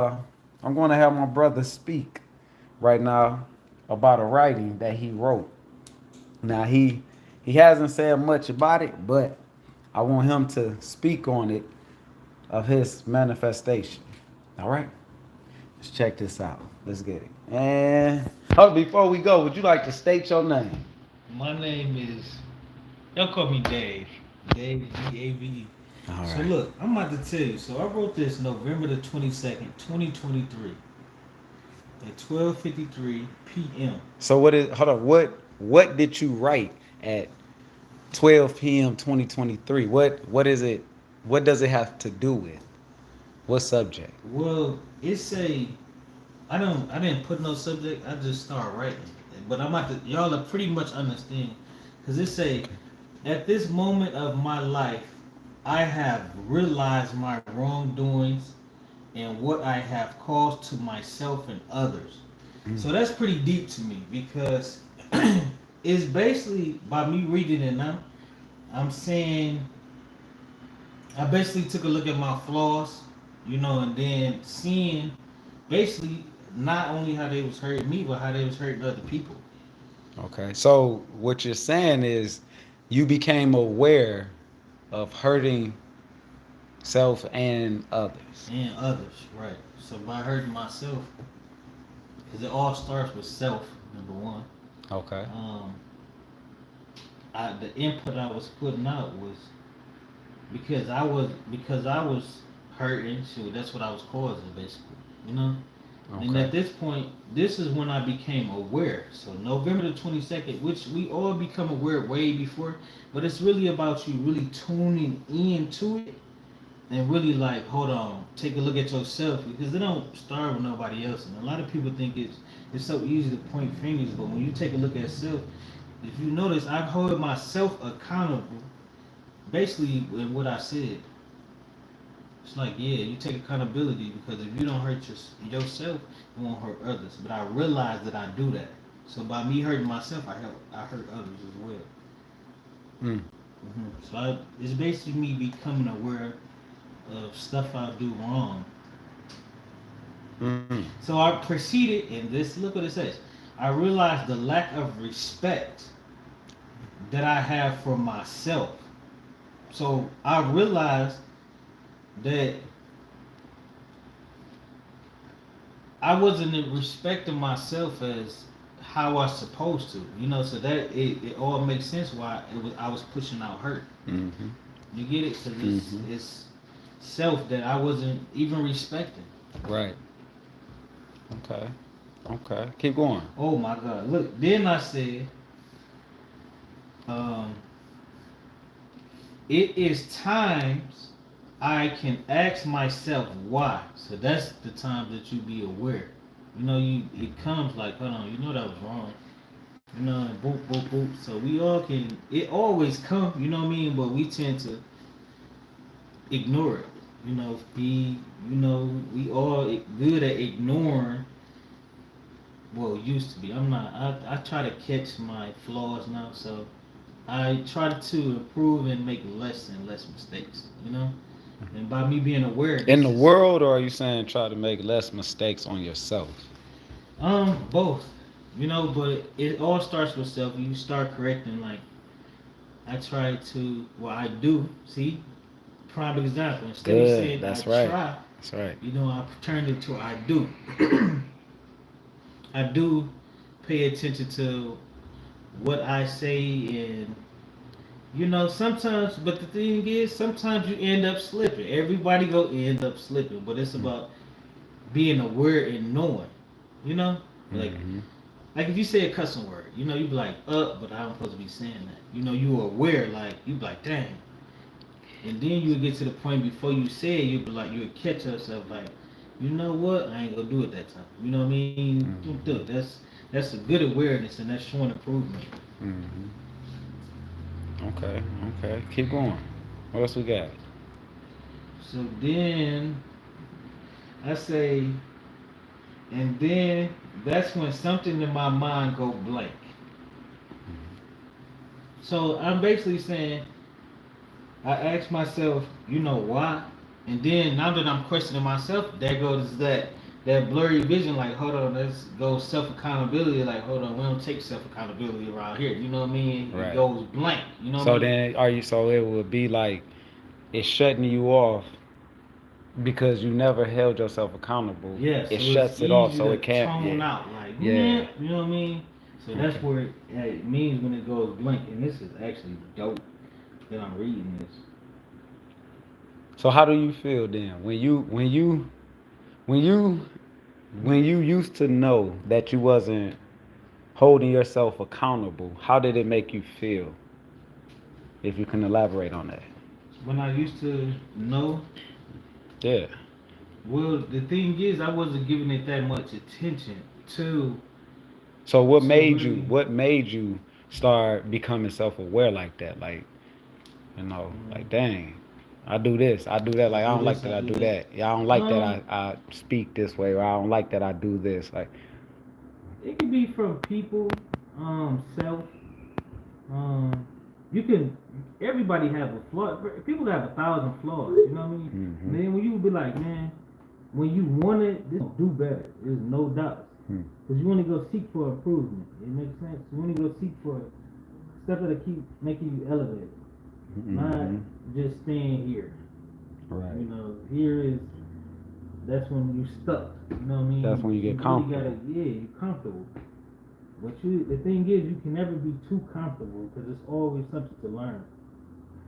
I'm going to have my brother speak right now about a writing that he wrote. Now he hasn't said much about it, but I want him to speak on it of his manifestation. All right, let's check this out. Let's get it. And before we go, would you like to state your name? My name is, y'all call me Dave. Dave, D-A-V-E. All So right. look, I'm about to tell you. So I wrote this November the 22nd, 2023 at 12:53 p.m. So what is? Hold on. What did you write at 12 p.m. 2023? What is it? What does it have to do with? What subject? Well, I didn't put no subject. I just start writing. But I'm about to, y'all are pretty much understand. Because it say, at this moment of my life, I have realized my wrongdoings and what I have caused to myself and others. Mm. So that's pretty deep to me because it's basically by me reading it now. I'm saying I basically took a look at my flaws, and then seeing basically not only how they was hurting me, but how they was hurting other people Okay. So what you're saying is you became aware of hurting self and others. and others, right? So by hurting myself, because it all starts with self, number one. Okay. Um, the input I was putting out was because I was hurting. So that's what I was causing, basically, you know. And Okay. at this point, this is when I became aware. So November the 22nd, which we all become aware way before, but it's really about you really tuning into it and really like, hold on, take a look at yourself because they don't start with nobody else. And a lot of people think it's so easy to point fingers, but when you take a look at self, if you notice, I hold myself accountable basically in what I said. It's like, yeah, you take accountability because if you don't hurt yourself, you won't hurt others. But I realize that I do that. So by me hurting myself, I hurt others as well. Mm. It's basically me becoming aware of stuff I do wrong. Mm. So I proceeded in this. Look what it says. I realized the lack of respect that I have for myself. So I realized that I wasn't respecting myself as how I was supposed to, so that it all makes sense why I was pushing out hurt. Mm-hmm. You get it? Because Mm-hmm. it's self that I wasn't even respecting. Right. Okay. Okay. Keep going. Oh my God! Look, then I said, um, it is times I can ask myself why. So that's the time that you be aware. It comes like, hold on, that was wrong. And boop, boop, boop. So we all can. It always come. You know what I mean? But we tend to ignore it. We all good at ignoring. Well, used to be. I'm not. I try to catch my flaws now. So I try to improve and make less and less mistakes. And by me being aware, In this the is world, or are you saying try to make less mistakes on yourself? both. But it all starts with self. You start correcting. Like I try to. Well, I do. See, prime example. Instead of Good. saying I That's right. try, That's right. I turned it to I do. I do pay attention to what I say, and sometimes. But the thing is, sometimes you end up slipping. Everybody go end up slipping, but it's about being aware and knowing. You know, like Mm-hmm. like if you say a cussing word, you be like, but I'm supposed to be saying that. You aware, like you be like, dang. And then you would get to the point before you say it, you'd be like, you would catch yourself like, you know what? I ain't gonna do it that time. You know what I mean? Don't do it. Mm-hmm. That's a good awareness, and that's showing improvement. Mm-hmm. Okay. Okay. Keep going. What else we got? So then I say, and then that's when something in my mind go blank. So I'm basically saying, I ask myself, why? And then now that I'm questioning myself, there goes that blurry vision. Like, hold on, let's go self accountability. Like, hold on, we don't take self accountability around here. You know what I mean? It Right. goes blank. You know what I So mean? then, are you? So it would be like it's shutting you off because you never held yourself accountable. Yeah. It So it's shuts it off, easy so to it can't. tone Yeah. out. Like, Yeah. yeah, you know what I mean? So that's Okay. where it means when it goes blank. And this is actually dope that I'm reading this. So how do you feel then when you when you used to know that you wasn't holding yourself accountable? How did it make you feel? If you can elaborate on that. When I used to know, Yeah. well, the thing is, I wasn't giving it that much attention to So what to made you really. what made you start becoming self aware like that? Like, like dang, I do this, I do that. I Like I do don't like this, that I I do do that. that. Yeah, I don't like that Um, I speak this way, or I don't like that I do this. Like, it could be from people, self. Um, you can. Everybody have a flaw. People have 1,000 flaws. You know what I mean? mm-hmm. And then when you be like, man, when you want it, just do better. There's no doubt. Hmm. Because you want to go seek for improvement. It makes sense. You want to go seek for stuff that'll keep making you elevate. Not Mm-hmm. just staying here. Right. You know, here is that's when you stuck. You know what I That's mean? when you You get really comfortable. gotta, yeah, you comfortable. But the thing is, you can never be too comfortable because there's always something to learn.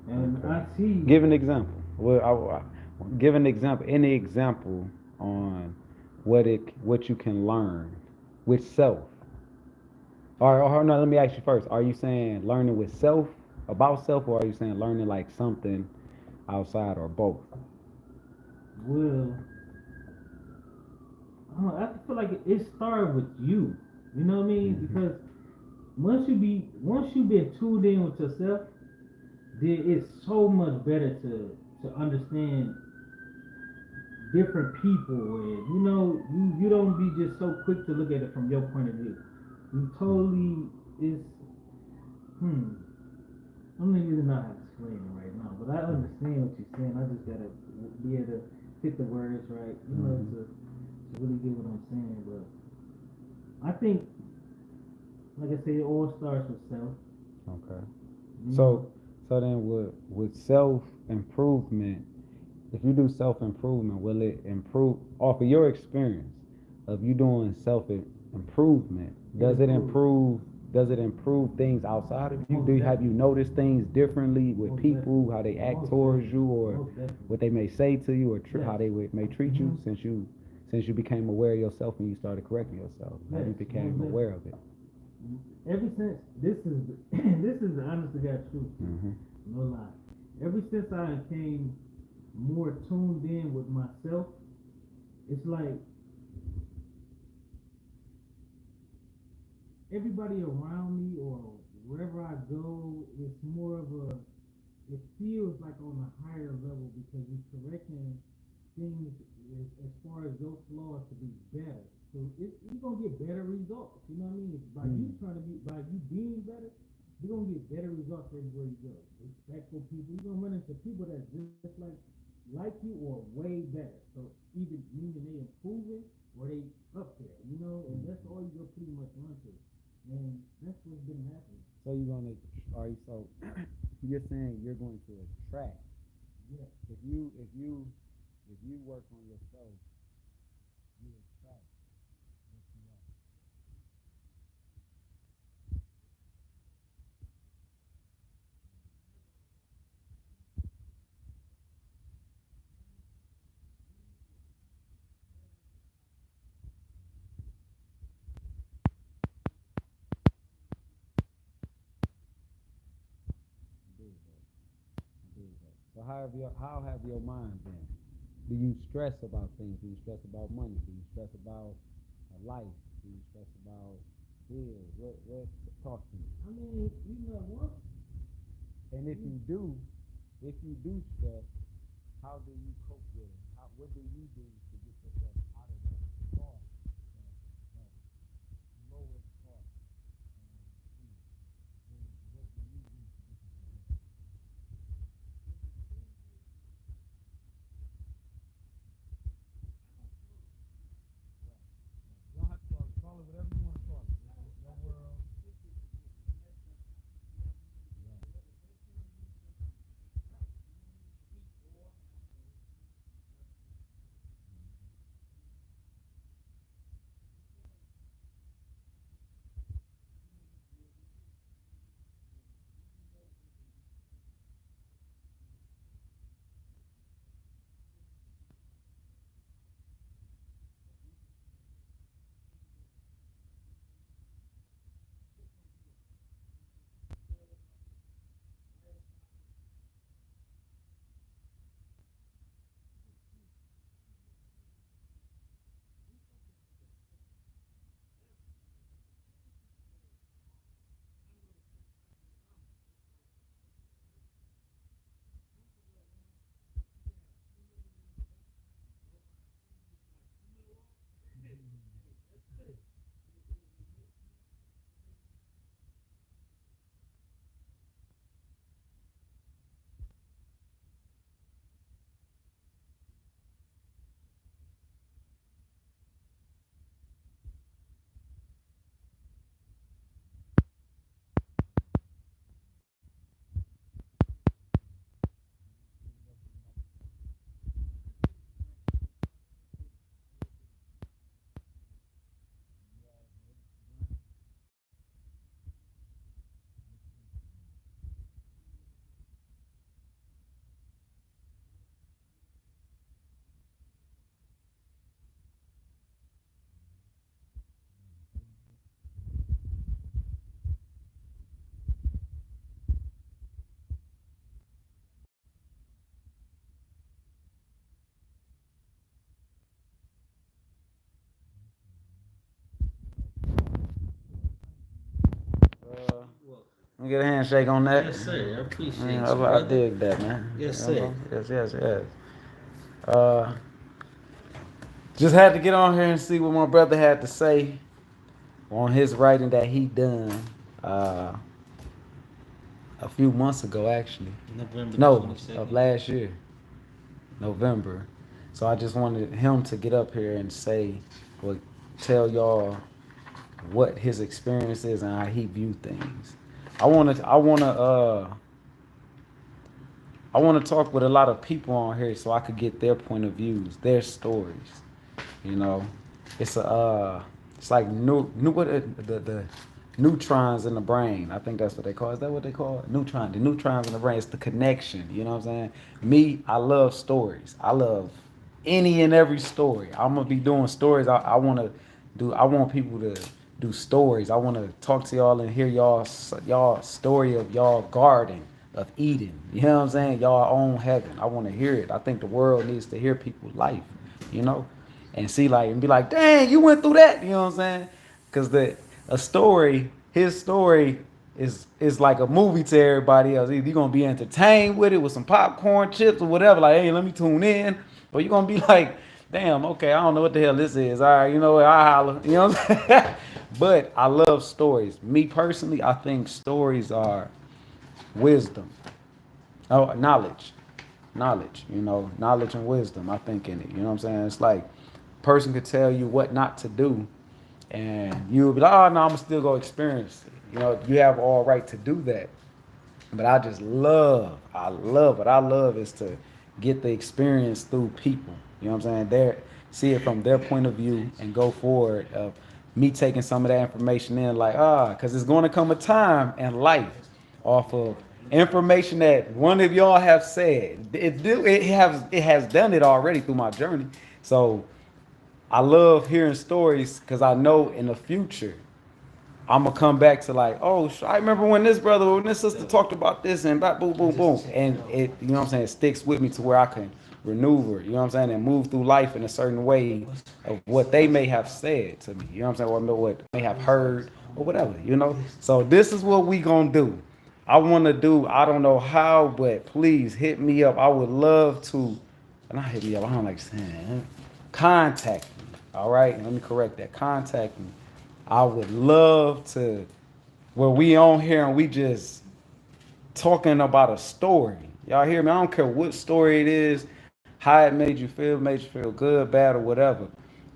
And Okay. I see, Give an example. Give an example. Any example on what you can learn with self. Or no, let me ask you first. Are you saying learning with self about self, or are you saying learning like something outside, or both? well, I feel like it started with you. You know what I mean? Hmm. Because once you been tuned in with yourself, then it's so much better to understand different people, and you don't be just so quick to look at it from your point of view. You totally is. I don't even know how to explain it right now, but I understand what you're saying. I just gotta be able to fit the words right, Hmm. to really get what I'm saying. But I think, like I say, it all starts with self. Okay. You know, So so then with self improvement, if you do self improvement, will it improve off of your experience of you doing self improvement? it improves. Does it improve things outside of you? Most Have you definitely. noticed things differently with Most people, definitely. how they act Most towards definitely. you, or Most definitely. what they may say to you, or Yes. how they may treat you Mm-hmm. since you became aware of yourself and you started correcting yourself? How Yes. you Most became aware definitely. of it? Ever since this is this is the honest to God truth. Hmm. No lie. Ever since I became more tuned in with myself, it's like everybody around me or wherever I go, it's more of a. It feels like on a higher level because you're correcting things as far as those flaws to be better. So you're gonna get better results. You know what I mean? By you Mm. trying to be, by you being better, you're gonna get better results everywhere you go. Respectful people, you're gonna run into people that's just like you or way better. So either meaning they improving or they up there. And that's all you gonna pretty much run to. And that's what's been happening. So you're gonna, are you so? You're saying you're going to attract Yeah. if you work on yourself, you attract what you are. So how have your mind been? Do you stress about things? Do you stress about money? Do you stress about life? Do you stress about bills? What talk to me? I mean, what? And if you do stress, how do you cope with it? What do you do to get yourself out of that thought, that lowest thought? What do you do to get yourself me get a handshake on that. Yes, sir. I appreciate Man, you, I brother. dig that, man. Yes, You sir. know? Yes. Uh, just had to get on here and see what my brother had to say on his writing that he done uh, a few months ago, actually. November the No, of 22nd. last year, November. So I just wanted him to get up here and say, well, tell y'all what his experience is and how he view things. I want to talk with a lot of people on here so I could get their point of views, their stories. You know, it's it's like the neutrons in the brain. I think that's what they call it. Is that what they call it? The neutrons in the brain. It's the connection. You know what I'm saying? Me, I love stories. I love any and every story. I'm gonna be doing stories. I want to do. I want people to do stories. I want to talk to y'all and hear y'all story of y'all garden of Eden. You know what I'm saying? Y'all own heaven. I want to hear it. I think the world needs to hear people's life. You know, and see like and be like, dang, you went through that. You know what I'm saying? Because his story is like a movie to everybody else. Either you're gonna be entertained with it with some popcorn, chips, or whatever. Like, hey, let me tune in. Or you're gonna be like, damn, okay, I don't know what the hell this is. All right, you know what? I holler. You know what I'm saying? But I love stories. Me personally, I think stories are wisdom. Oh, knowledge, knowledge and wisdom, I think in it. You know what I'm saying? It's like a person could tell you what not to do and you'll be like, oh no, I'm gonna still go experience it. You know, you have all right to do that. But what I love is to get the experience through people. You know what I'm saying? See it from their point of view and go forward of me taking some of that information in, like, because it's going to come a time in life off of information that one of y'all have said. It has done it already through my journey. So I love hearing stories because I know in the future I'm gonna come back to like, oh, I remember when this brother or this sister talked about this and that, boom, boom, boom, and it, you know what I'm saying, it sticks with me to where I can maneuver, you know what I'm saying, and move through life in a certain way of what they may have said to me, you know what I'm saying, what they may have heard or whatever, you know. So this is what we gonna do. I want to do. I don't know how, but please hit me up. I would love to. Not hit me up. I don't like saying it. Contact me. All right. Let me correct that. Contact me. I would love to. Where we on here and we just talking about a story. Y'all hear me? I don't care what story it is, how it made you feel good, bad, or whatever.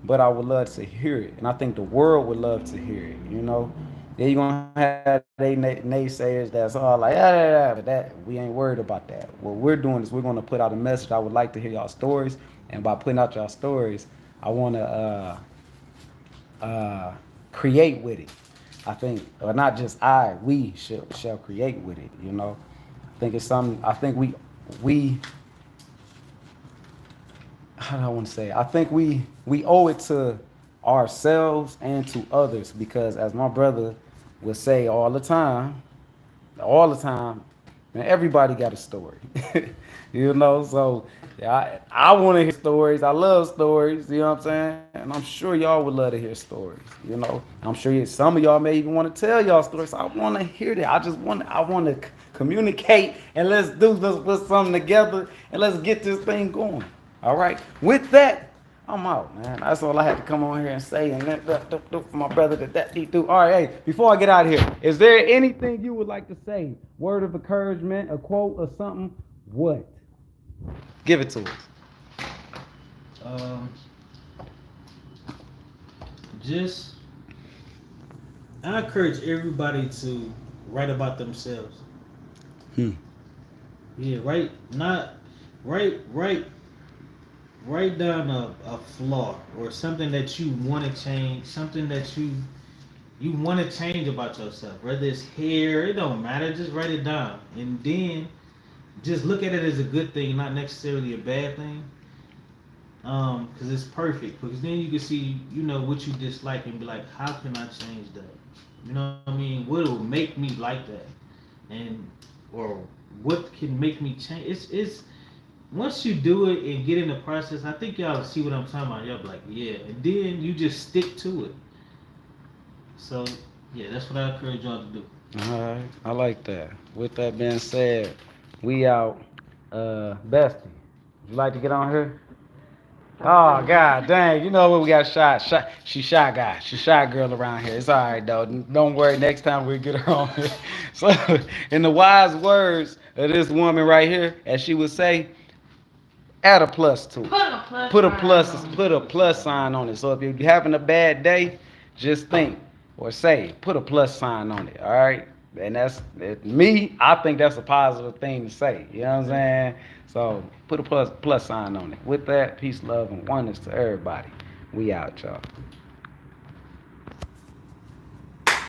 But I would love to hear it. And I think the world would love to hear it, you know? Yeah, you're gonna have they naysayers that's all like, but that we ain't worried about that. What we're doing is we're gonna put out a message. I would like to hear y'all stories, and by putting out y'all stories, I wanna create with it. I think, or not just we shall create with it. You know, I think it's something. I think we how do I want to say it? I think we owe it to ourselves and to others because, as my brother would say all the time, man, everybody got a story. You know, so yeah, I want to hear stories. I love stories. You know what I'm saying? And I'm sure y'all would love to hear stories. You know, I'm sure some of y'all may even want to tell y'all stories. So I want to hear that. I want to communicate and let's put something together and let's get this thing going. All right. With that, I'm out, man. That's all I had to come on here and say. And for my brother that he do. All right, hey, before I get out of here, is there anything you would like to say? Word of encouragement, a quote or something? What? Give it to us. Um, just I encourage everybody to write about themselves. Hmm. Yeah, write not write write write down a flaw or something that you want to change, something that you want to change about yourself. Whether it's hair, it don't matter. Just write it down, and then just look at it as a good thing, not necessarily a bad thing. Because it's perfect. Because then you can see, what you dislike and be like, how can I change that? You know what I mean? What will make me like that? And or what can make me change? It's once you do it and get in the process, I think y'all see what I'm talking about. Y'all be like, yeah, and then you just stick to it. So yeah, that's what I encourage y'all to do. All right, I like that. With that being said, we out. Bestie, would you like to get on here? Oh God, dang! You know what? We got shot. She shy guy. She shy girl around here. It's all right though. Don't worry. Next time we get her on here. So, in the wise words of this woman right here, as she would say, add a plus to it. Put a plus sign on it. So if you're having a bad day, just think or say, put a plus sign on it. All right. And me. I think that's a positive thing to say. You know what I'm saying? So put a plus sign on it. With that, peace, love, and oneness to everybody. We out, y'all.